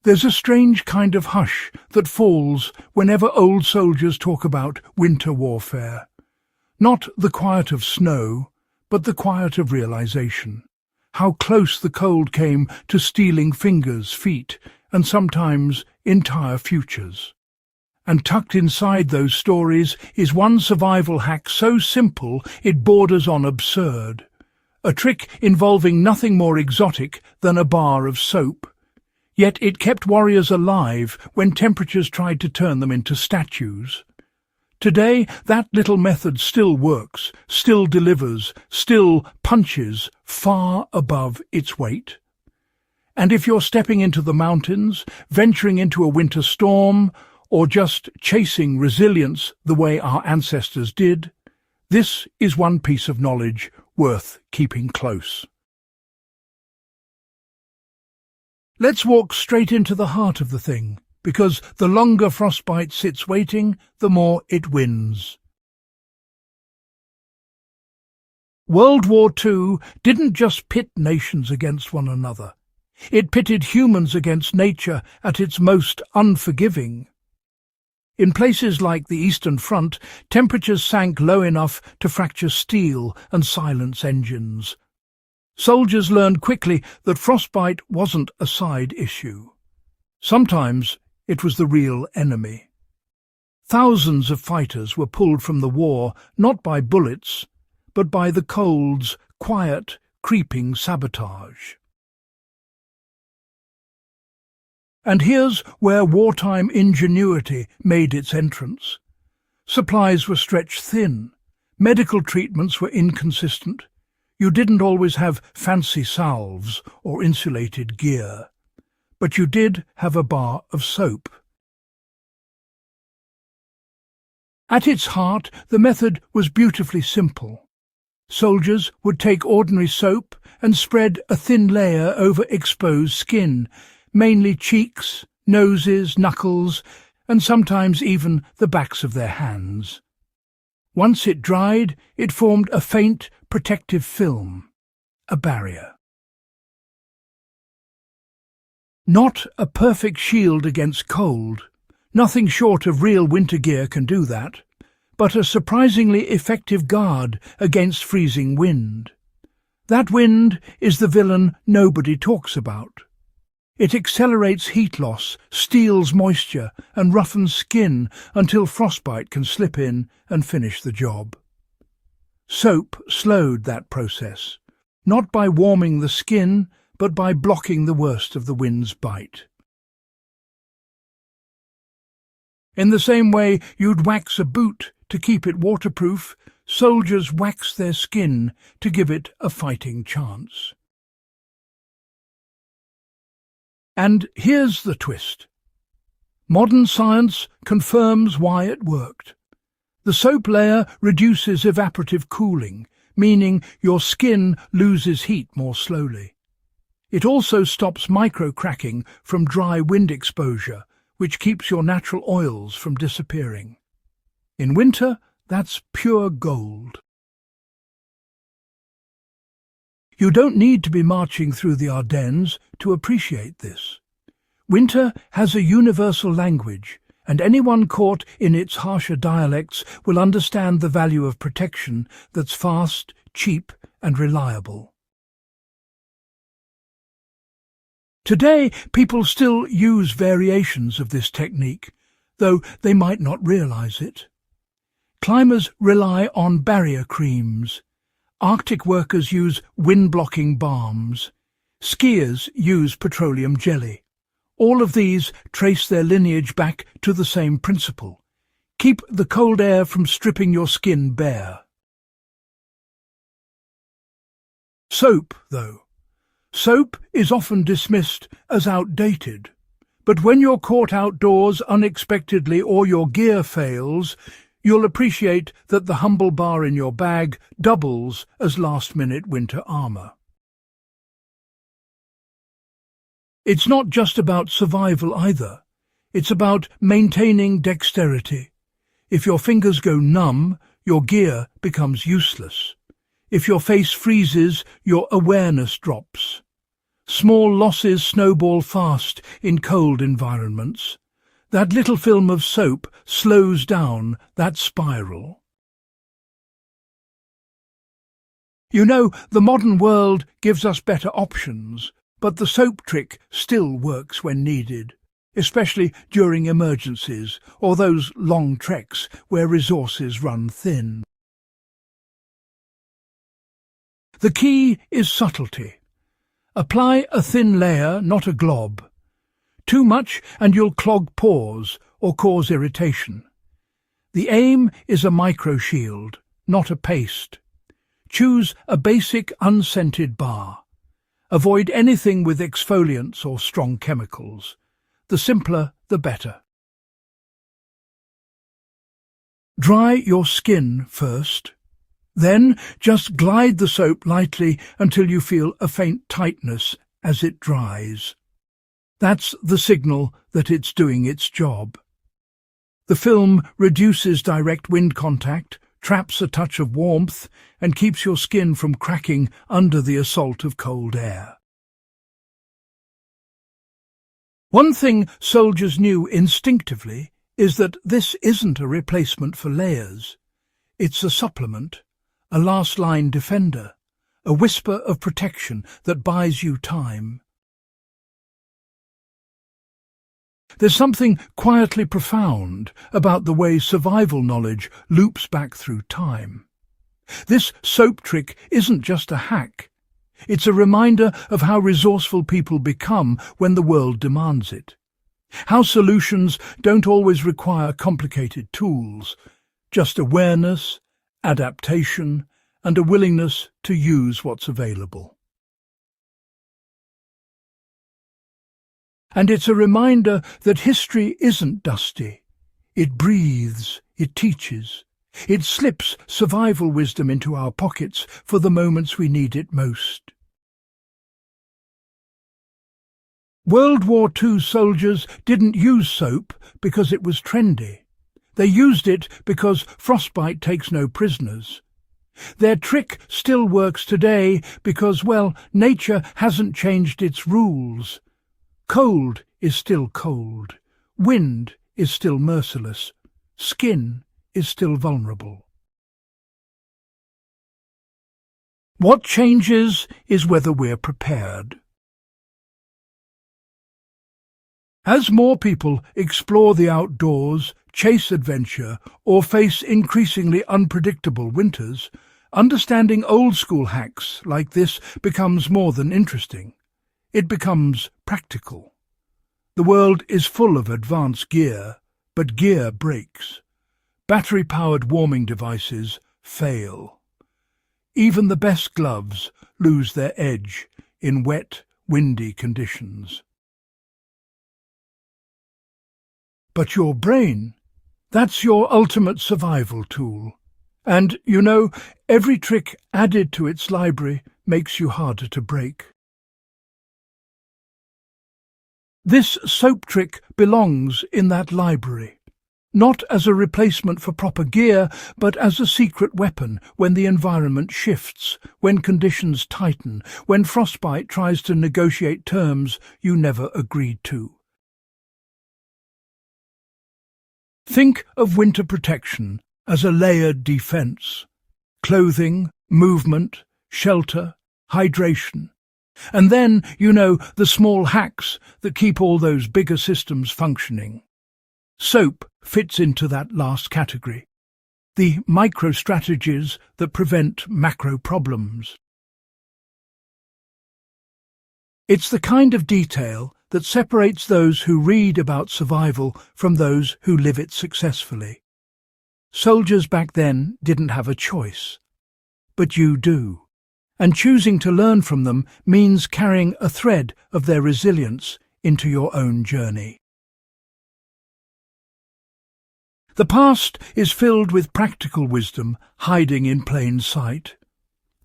There's a strange kind of hush that falls whenever old soldiers talk about winter warfare. Not the quiet of snow, but the quiet of realization. How close the cold came to stealing fingers, feet, and sometimes entire futures. And tucked inside those stories is one survival hack so simple it borders on absurd. A trick involving nothing more exotic than a bar of soap. Yet it kept warriors alive when temperatures tried to turn them into statues. Today, that little method still works, still delivers, still punches far above its weight. And if you're stepping into the mountains, venturing into a winter storm, or just chasing resilience the way our ancestors did, this is one piece of knowledge worth keeping close. Let's walk straight into the heart of the thing, because the longer Frostbite sits waiting, the more it wins. World War II didn't just pit nations against one another. It pitted humans against nature at its most unforgiving. In places like the Eastern Front, temperatures sank low enough to fracture steel and silence engines. Soldiers learned quickly that frostbite wasn't a side issue. Sometimes it was the real enemy. Thousands of fighters were pulled from the war not by bullets, but by the cold's quiet, creeping sabotage. And here's where wartime ingenuity made its entrance. Supplies were stretched thin. Medical treatments were inconsistent. You didn't always have fancy salves or insulated gear, but you did have a bar of soap. At its heart, the method was beautifully simple. Soldiers would take ordinary soap and spread a thin layer over exposed skin, mainly cheeks, noses, knuckles, and sometimes even the backs of their hands. Once it dried, it formed a faint, protective film, a barrier. Not a perfect shield against cold. Nothing short of real winter gear can do that, but a surprisingly effective guard against freezing wind. That wind is the villain nobody talks about. It accelerates heat loss, steals moisture, and roughens skin until frostbite can slip in and finish the job. Soap slowed that process, not by warming the skin, but by blocking the worst of the wind's bite. In the same way you'd wax a boot to keep it waterproof, soldiers wax their skin to give it a fighting chance. And here's the twist. Modern science confirms why it worked. The soap layer reduces evaporative cooling, meaning your skin loses heat more slowly. It also stops micro-cracking from dry wind exposure, which keeps your natural oils from disappearing. In winter, that's pure gold. You don't need to be marching through the Ardennes to appreciate this. Winter has a universal language, and anyone caught in its harsher dialects will understand the value of protection that's fast, cheap, and reliable. Today, people still use variations of this technique, though they might not realize it. Climbers rely on barrier creams. Arctic workers use wind-blocking balms. Skiers use petroleum jelly. All of these trace their lineage back to the same principle. Keep the cold air from stripping your skin bare. Soap, though. Soap is often dismissed as outdated. But when you're caught outdoors unexpectedly or your gear fails, you'll appreciate that the humble bar in your bag doubles as last-minute winter armour. It's not just about survival either. It's about maintaining dexterity. If your fingers go numb, your gear becomes useless. If your face freezes, your awareness drops. Small losses snowball fast in cold environments. That little film of soap slows down that spiral. You know, the modern world gives us better options, but the soap trick still works when needed, especially during emergencies or those long treks where resources run thin. The key is subtlety. Apply a thin layer, not a glob. Too much and you'll clog pores or cause irritation. The aim is a micro-shield, not a paste. Choose a basic unscented bar. Avoid anything with exfoliants or strong chemicals. The simpler, the better. Dry your skin first. Then just glide the soap lightly until you feel a faint tightness as it dries. That's the signal that it's doing its job. The film reduces direct wind contact, traps a touch of warmth, and keeps your skin from cracking under the assault of cold air. One thing soldiers knew instinctively is that this isn't a replacement for layers. It's a supplement, a last-line defender, a whisper of protection that buys you time. There's something quietly profound about the way survival knowledge loops back through time. This soap trick isn't just a hack. It's a reminder of how resourceful people become when the world demands it. How solutions don't always require complicated tools, just awareness, adaptation, and a willingness to use what's available. And it's a reminder that history isn't dusty. It breathes, it teaches. It slips survival wisdom into our pockets for the moments we need it most. World War II soldiers didn't use soap because it was trendy. They used it because frostbite takes no prisoners. Their trick still works today because, well, nature hasn't changed its rules. Cold is still cold. Wind is still merciless. Skin is still vulnerable. What changes is whether we're prepared. As more people explore the outdoors, chase adventure, or face increasingly unpredictable winters, understanding old-school hacks like this becomes more than interesting. It becomes practical. The world is full of advanced gear, but gear breaks. Battery-powered warming devices fail. Even the best gloves lose their edge in wet, windy conditions. But your brain, that's your ultimate survival tool. And, you know, every trick added to its library makes you harder to break. This soap trick belongs in that library, not as a replacement for proper gear, but as a secret weapon when the environment shifts, when conditions tighten, when frostbite tries to negotiate terms you never agreed to. Think of winter protection as a layered defense. Clothing, movement, shelter, hydration. And then, you know, the small hacks that keep all those bigger systems functioning. Soap fits into that last category. The micro-strategies that prevent macro problems. It's the kind of detail that separates those who read about survival from those who live it successfully. Soldiers back then didn't have a choice. But you do. And choosing to learn from them means carrying a thread of their resilience into your own journey. The past is filled with practical wisdom hiding in plain sight.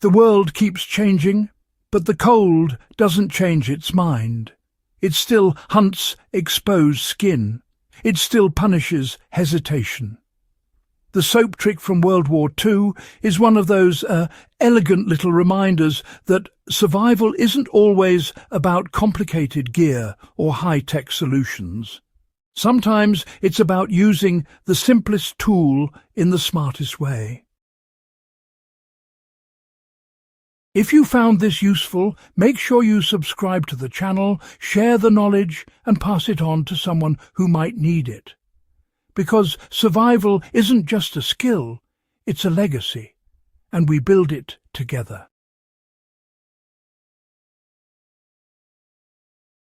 The world keeps changing, but the cold doesn't change its mind. It still hunts exposed skin. It still punishes hesitation. The soap trick from World War II is one of those elegant little reminders that survival isn't always about complicated gear or high-tech solutions. Sometimes it's about using the simplest tool in the smartest way. If you found this useful, make sure you subscribe to the channel, share the knowledge, and pass it on to someone who might need it. Because survival isn't just a skill, it's a legacy, and we build it together.